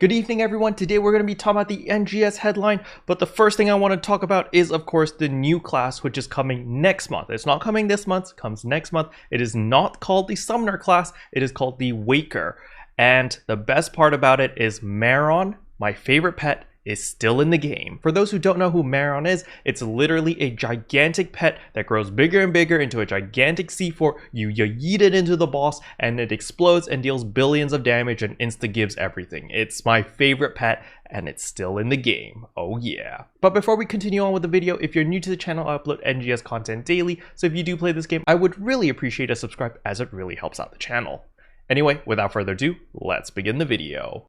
Good evening everyone, today we're going to be talking about the NGS headline, but the first thing I want to talk about is of course the new class which is coming next month. It's not coming this month, it comes next month. It is not called the Summoner class, it is called the Waker. And the best part about it is Maron, my favorite pet, is still in the game. For those who don't know who Maron is, it's literally a gigantic pet that grows bigger and bigger into a gigantic C4. You yeet it into the boss and it explodes and deals billions of damage and insta-gives everything. It's my favorite pet and it's still in the game. Oh yeah. But before we continue on with the video, if you're new to the channel, I upload NGS content daily. So if you do play this game, I would really appreciate a subscribe as it really helps out the channel. Anyway, without further ado, let's begin the video.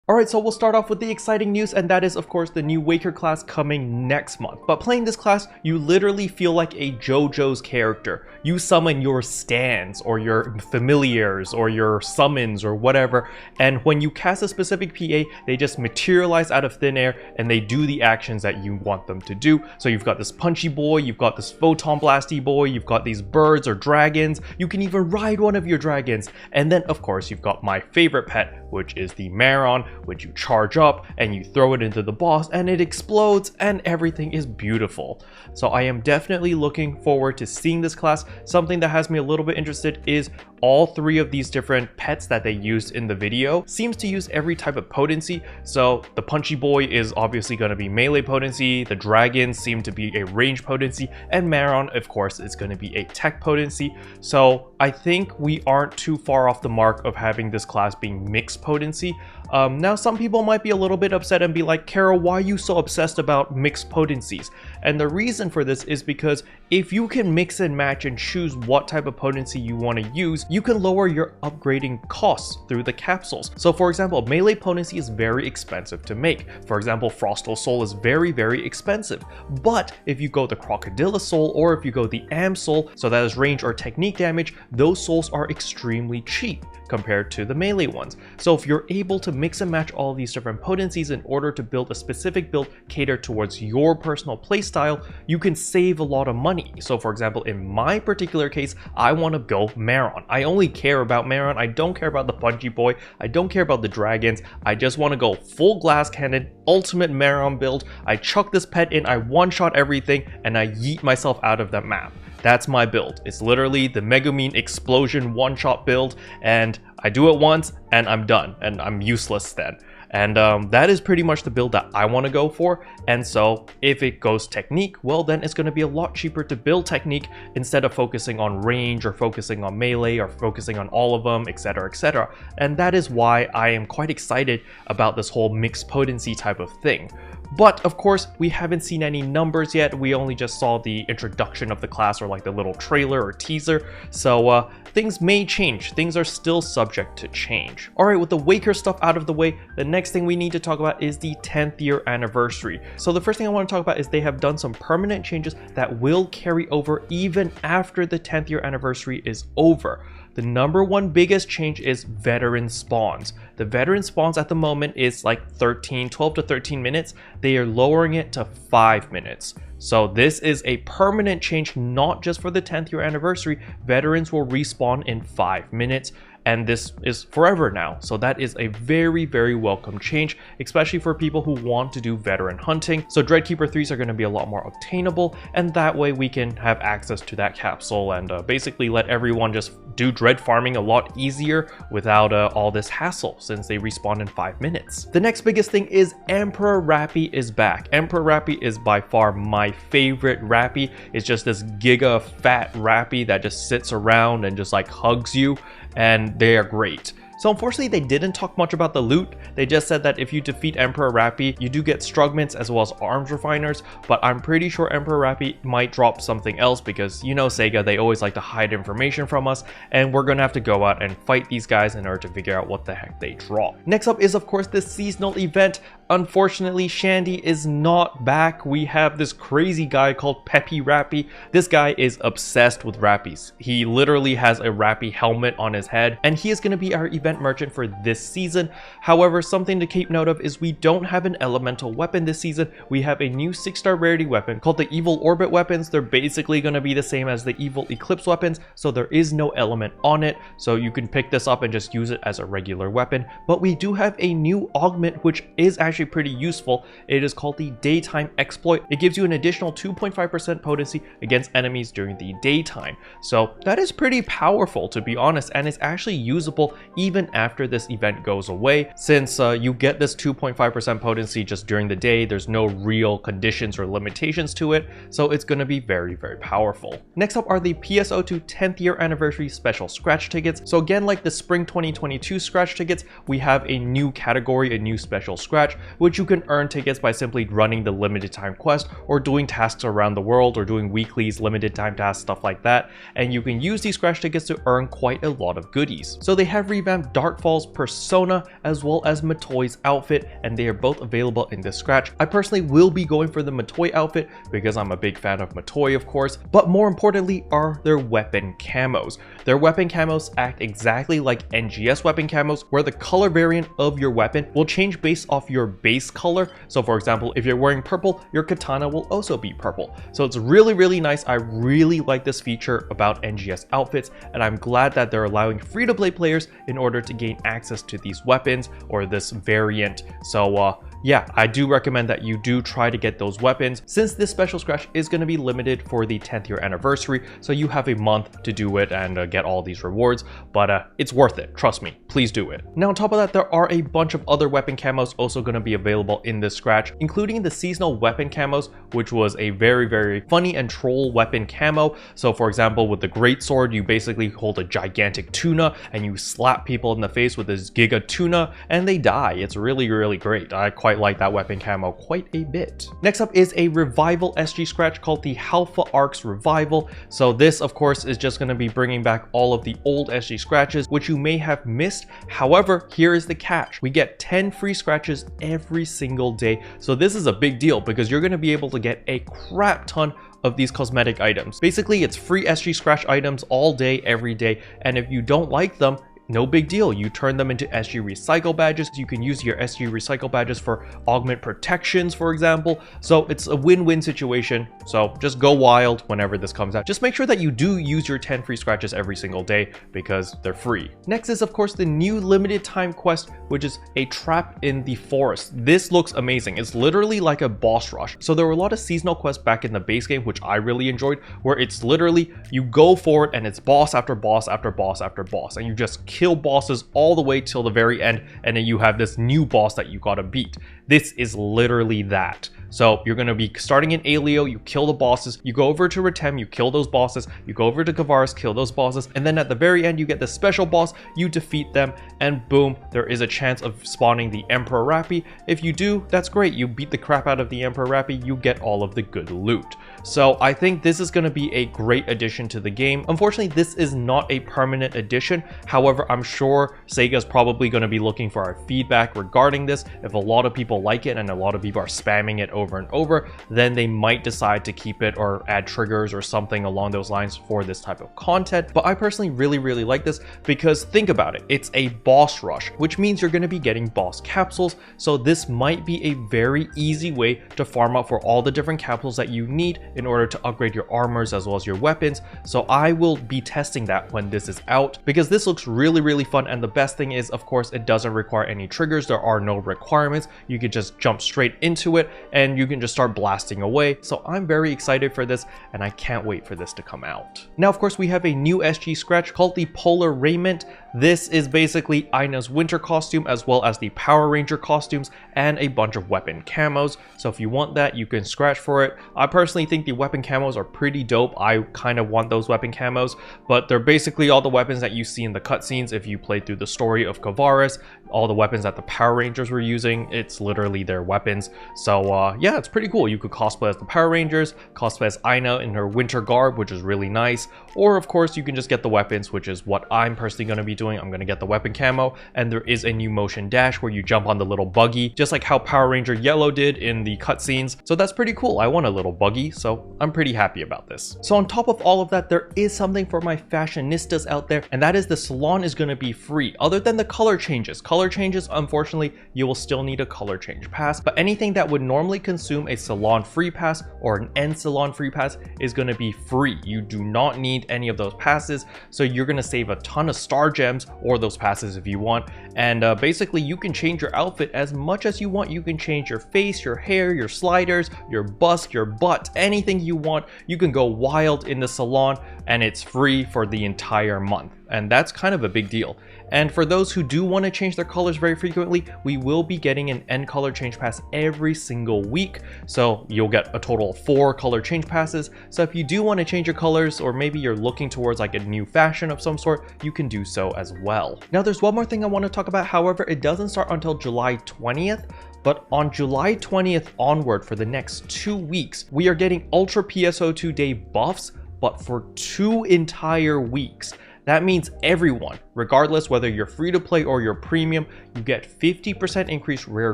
Alright, so we'll start off with the exciting news, and that is of course the new Waker class coming next month. But playing this class, you literally feel like a JoJo's character. You summon your stands, or your familiars, or your summons, or whatever, and when you cast a specific PA, they just materialize out of thin air, and they do the actions that you want them to do. So you've got this punchy boy, you've got this photon blasty boy, you've got these birds or dragons, you can even ride one of your dragons, and then of course you've got my favorite pet, which is the Maron, which you charge up and you throw it into the boss and it explodes and everything is beautiful. So I am definitely looking forward to seeing this class. Something that has me a little bit interested is all three of these different pets that they used in the video seems to use every type of potency. So the punchy boy is obviously going to be melee potency, the dragons seem to be a range potency, and Maron of course is going to be a tech potency. So I think we aren't too far off the mark of having this class being mixed potency. Now some people might be a little bit upset and be like, Kara, why are you so obsessed about mixed potencies? And the reason for this is because if you can mix and match and choose what type of potency you want to use, you can lower your upgrading costs through the capsules. So for example, melee potency is very expensive to make. For example, Frostal Soul is very expensive. But if you go the Crocodilla Soul or if you go the Am Soul, so that is range or technique damage, those souls are extremely cheap compared to the melee ones. So if you're able to mix and match all these different potencies in order to build a specific build catered towards your personal playstyle, you can save a lot of money. So for example, in my particular case, I want to go Maron. I only care about Maron. I don't care about the punchy boy. I don't care about the dragons. I just want to go full glass cannon, ultimate Maron build. I chuck this pet in, I one-shot everything, and I yeet myself out of that map. That's my build. It's literally the Megumin explosion one-shot build, and I do it once and I'm done and I'm useless then. And that is pretty much the build that I want to go for. And so if it goes technique, well then it's going to be a lot cheaper to build technique instead of focusing on range or focusing on melee or focusing on all of them, etc, etc. And that is why I am quite excited about this whole mixed potency type of thing. But of course, we haven't seen any numbers yet. We only just saw the introduction of the class or like the little trailer or teaser. So things may change. Things are still subject to change. All right, with the Waker stuff out of the way, the next thing we need to talk about is the 10th year anniversary. So the first thing I want to talk about is they have done some permanent changes that will carry over even after the 10th year anniversary is over. The number one biggest change is veteran spawns. The veteran spawns at the moment is like 12 to 13 minutes. They are lowering it to 5 minutes. So this is a permanent change, not just for the 10th year anniversary. Veterans will respawn in 5 minutes. And this is forever now. So that is a very welcome change, especially for people who want to do veteran hunting. So Dreadkeeper 3s are going to be a lot more obtainable, and that way we can have access to that capsule and basically let everyone just do dread farming a lot easier without all this hassle since they respawn in 5 minutes. The next biggest thing is Emperappy is back. Emperappy is by far my favorite Rappy. It's just this giga fat Rappy that just sits around and just like hugs you, and they are great. So unfortunately, they didn't talk much about the loot. They just said that if you defeat Emperappy, you do get Strugments as well as arms refiners, but I'm pretty sure Emperappy might drop something else because, you know, Sega, they always like to hide information from us, and we're gonna have to go out and fight these guys in order to figure out what the heck they drop. Next up is, of course, the seasonal event. unfortunately, Shandy is not back. We have this crazy guy called Emperappy. This guy is obsessed with rappies. He literally has a rappy helmet on his head, and he is going to be our event merchant for this season. However, something to keep note of is we don't have an elemental weapon this season. We have a new 6-star rarity weapon called the Evil Orbit weapons. They're basically going to be the same as the Evil Eclipse weapons, so there is no element on it, so you can pick this up and just use it as a regular weapon. But we do have a new augment which is actually pretty useful. It is called the Daytime Exploit. It gives you an additional 2.5% potency against enemies during the daytime. So that is pretty powerful, to be honest, and it's actually usable even after this event goes away. Since you get this 2.5% potency just during the day, there's no real conditions or limitations to it, so it's going to be very, very powerful. Next up are the PSO2 10th year anniversary special scratch tickets. So again, like the spring 2022 scratch tickets, we have a new category, a new special scratch, which you can earn tickets by simply running the limited time quest or doing tasks around the world or doing weeklies, limited time tasks, stuff like that. And you can use these scratch tickets to earn quite a lot of goodies. So they have revamped Darkfall's persona as well as Matoi's outfit, and they are both available in this scratch. I personally will be going for the Matoi outfit because I'm a big fan of Matoi, of course, but more importantly are their weapon camos. Their weapon camos act exactly like NGS weapon camos, where the color variant of your weapon will change based off your base color. So for example, if you're wearing purple, your katana will also be purple. So it's really, really nice. I really like this feature about NGS outfits, and I'm glad that they're allowing free-to-play players in order to gain access to these weapons or this variant. So yeah, I do recommend that you do try to get those weapons, since this special scratch is going to be limited for the 10th year anniversary, so you have a month to do it and get all these rewards, but it's worth it, trust me, please do it. Now on top of that, there are a bunch of other weapon camos also going to be available in this scratch, including the seasonal weapon camos, which was a very, very funny and troll weapon camo. So for example, with the great sword, you basically hold a gigantic tuna and you slap people in the face with this giga tuna and they die. It's really, really great. I quite like that weapon camo quite a bit. Next up is a revival SG scratch called the Halpha Arks Revival. So this of course is just going to be bringing back all of the old SG scratches which you may have missed. However, here is the catch. We get 10 free scratches every single day. So this is a big deal because you're going to be able to get a crap ton of these cosmetic items. Basically, it's free SG scratch items all day, every day, and if you don't like them, no big deal. You turn them into SG recycle badges. You can use your SG recycle badges for augment protections, for example. So it's a win-win situation. So just go wild whenever this comes out. Just make sure that you do use your 10 free scratches every single day because they're free. Next is of course the new limited time quest, which is a trap in the forest. This looks amazing. It's literally like a boss rush. So there were a lot of seasonal quests back in the base game, which I really enjoyed, where it's literally you go for it and it's boss after boss after boss after boss, and you just kill bosses all the way till the very end, and then you have this new boss that you gotta beat. This is literally that. So you're going to be starting in Aleo, you kill the bosses, you go over to Raiment, you kill those bosses, you go over to Kavaris, kill those bosses, and then at the very end you get the special boss, you defeat them, and boom, there is a chance of spawning the Emperappy. If you do, that's great, you beat the crap out of the Emperappy, you get all of the good loot. So I think this is going to be a great addition to the game. Unfortunately, this is not a permanent addition. However, I'm sure Sega's probably going to be looking for our feedback regarding this. If a lot of people like it and a lot of people are spamming it over and over, then they might decide to keep it or add triggers or something along those lines for this type of content. But I personally really like this because think about it, it's a boss rush, which means you're going to be getting boss capsules. So this might be a very easy way to farm up for all the different capsules that you need in order to upgrade your armors as well as your weapons. So I will be testing that when this is out because this looks really fun, and the best thing is, of course, it doesn't require any triggers. There are no requirements. You can just jump straight into it and you can just start blasting away. So I'm very excited for this and I can't wait for this to come out. Now, of course, we have a new SG scratch called the Polar Raiment. This is basically Aina's winter costume as well as the Power Ranger costumes and a bunch of weapon camos. So if you want that, you can scratch for it. I personally think the weapon camos are pretty dope. I kind of want those weapon camos, but they're basically all the weapons that you see in the cutscenes. If you play through the story of Kavaris, all the weapons that the Power Rangers were using, it's literally their weapons. So yeah, it's pretty cool. You could cosplay as the Power Rangers, cosplay as Aina in her winter garb, which is really nice. Or of course, you can just get the weapons, which is what I'm personally going to be doing. I'm going to get the weapon camo, and there is a new motion dash where you jump on the little buggy, just like how Power Ranger Yellow did in the cutscenes. So that's pretty cool. I want a little buggy, so I'm pretty happy about this. So on top of all of that, there is something for my fashionistas out there, and that is the salon is going to be free, other than the color changes. Color changes, unfortunately, you will still need a color change pass, but anything that would normally consume a salon free pass or an end salon free pass is going to be free. You do not need any of those passes, so you're going to save a ton of star gems or those passes if you want. And basically you can change your outfit as much as you want. You can change your face, your hair, your sliders, your bust, your butt, anything you want. You can go wild in the salon, and it's free for the entire month. And that's kind of a big deal. And for those who do want to change their colors very frequently, we will be getting an end color change pass every single week. So you'll get a total of 4 color change passes. So if you do want to change your colors, or maybe you're looking towards like a new fashion of some sort, you can do so as well. Now there's one more thing I want to talk about. However, it doesn't start until July 20th. But on July 20th onward, for the next 2 weeks, we are getting Ultra PSO2 Day Buffs, but for 2 entire weeks. That means everyone, regardless whether you're free to play or you're premium, you get 50% increased rare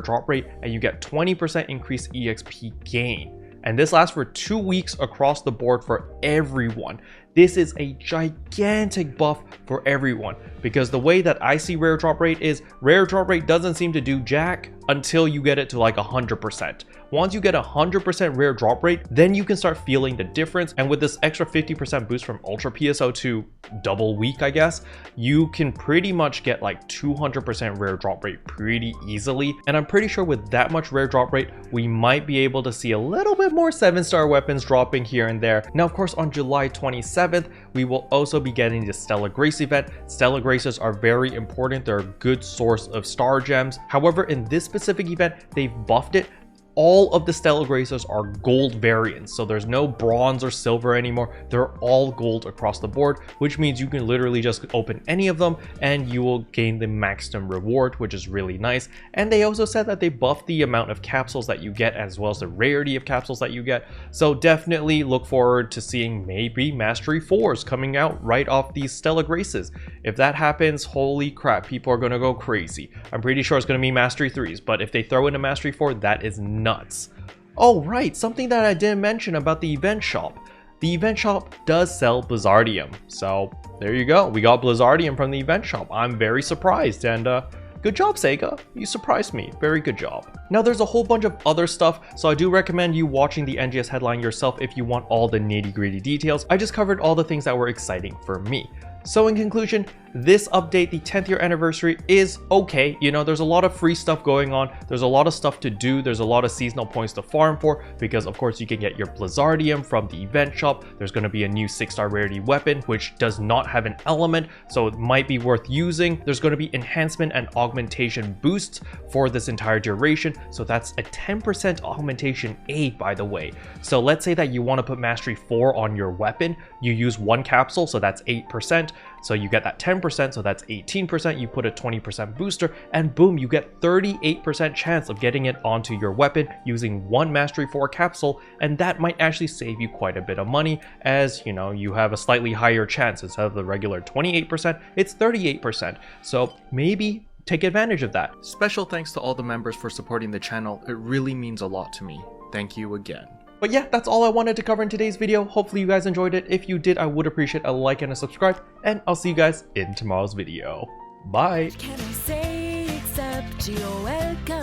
drop rate, and you get 20% increased EXP gain. And this lasts for 2 weeks across the board for everyone. This is a gigantic buff for everyone, because the way that I see rare drop rate is rare drop rate doesn't seem to do jack until you get it to like 100%. Once you get 100% rare drop rate, then you can start feeling the difference. And with this extra 50% boost from Ultra PSO2 double week, I guess, you can pretty much get like 200% rare drop rate pretty easily. And I'm pretty sure with that much rare drop rate, we might be able to see a little bit more 7-star weapons dropping here and there. Now, of course, on July 27th, we will also be getting the Stella Grace event. Stella Graces are very important. They're a good source of star gems. However, in this specific event, they've buffed it. All of the Stella Graces are gold variants, so there's no bronze or silver anymore. They're all gold across the board, which means you can literally just open any of them and you will gain the maximum reward, which is really nice. And they also said that they buffed the amount of capsules that you get, as well as the rarity of capsules that you get. So definitely look forward to seeing maybe Mastery 4s coming out right off these Stella Graces. If that happens, holy crap, people are going to go crazy. I'm pretty sure it's going to be Mastery 3s, but if they throw in a Mastery 4, that is nuts. Oh right, something that I didn't mention about the event shop. The event shop does sell Blizzardium, so there you go. We got Blizzardium from the event shop. I'm very surprised, and good job, Sega. You surprised me. Very good job. Now there's a whole bunch of other stuff, so I do recommend you watching the NGS headline yourself if you want all the nitty-gritty details. I just covered all the things that were exciting for me. So in conclusion, this update, the 10th year anniversary, is okay. You know, there's a lot of free stuff going on. There's a lot of stuff to do. There's a lot of seasonal points to farm for, because of course you can get your Blizzardium from the event shop. There's going to be a new 6-star rarity weapon, which does not have an element, so it might be worth using. There's going to be enhancement and augmentation boosts for this entire duration. So that's a 10% augmentation aid, by the way. So let's say that you want to put Mastery 4 on your weapon. You use 1 capsule, so that's 8%. So you get that 10%, so that's 18%. You put a 20% booster, and boom, you get 38% chance of getting it onto your weapon using 1 Mastery 4 capsule, and that might actually save you quite a bit of money, as you know, you have a slightly higher chance. Instead of the regular 28%, it's 38%. So maybe take advantage of that. Special thanks to all the members for supporting the channel. It really means a lot to me. Thank you again. But yeah, that's all I wanted to cover in today's video. Hopefully you guys enjoyed it. If you did, I would appreciate a like and a subscribe, and I'll see you guys in tomorrow's video. Bye! Can I say except you're welcome?